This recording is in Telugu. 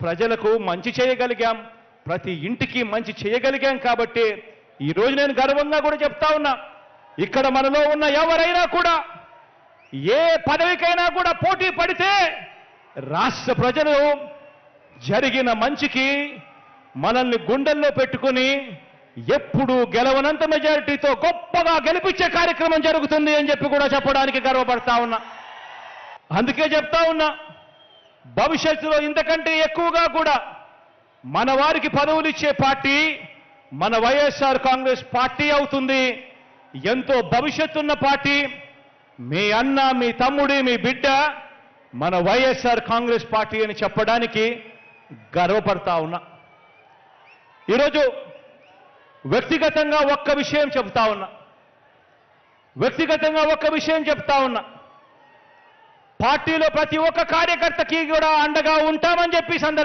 ప్రజలకు మంచి చేయగలిగాం, ప్రతి ఇంటికి మంచి చేయగలిగాం. కాబట్టి ఈరోజు నేను గర్వంగా కూడా చెప్తా ఉన్నా, ఇక్కడ మనలో ఉన్న ఎవరైనా కూడా ఏ పదవికైనా కూడా పోటీ పడితే రాష్ట్ర ప్రజలు జరిగిన మంచికి మనల్ని గుండెల్లో పెట్టుకుని ఎప్పుడు గెలవనంత మెజారిటీతో గొప్పగా గెలిపించే కార్యక్రమం జరుగుతుంది అని చెప్పి కూడా చెప్పడానికి గర్వపడతా ఉన్నా. అందుకే చెప్తా ఉన్నా, భవిష్యత్తులో ఇంతకంటే ఎక్కువగా కూడా మన వారికి పదవులు ఇచ్చే పార్టీ మన వైఎస్ఆర్ కాంగ్రెస్ పార్టీ అవుతుంది. ఎంతో భవిష్యత్తున్న పార్టీ, మీ అన్న, మీ తమ్ముడి, మీ బిడ్డ మన వైఎస్ఆర్ కాంగ్రెస్ పార్టీ అని చెప్పడానికి గర్వపడతా ఉన్నా. ఈరోజు వ్యక్తిగతంగా ఒక్క విషయం చెప్తా ఉన్నా, పార్టీలో ప్రతి ఒక్క కార్యకర్తకి కూడా అండగా ఉంటామని చెప్పి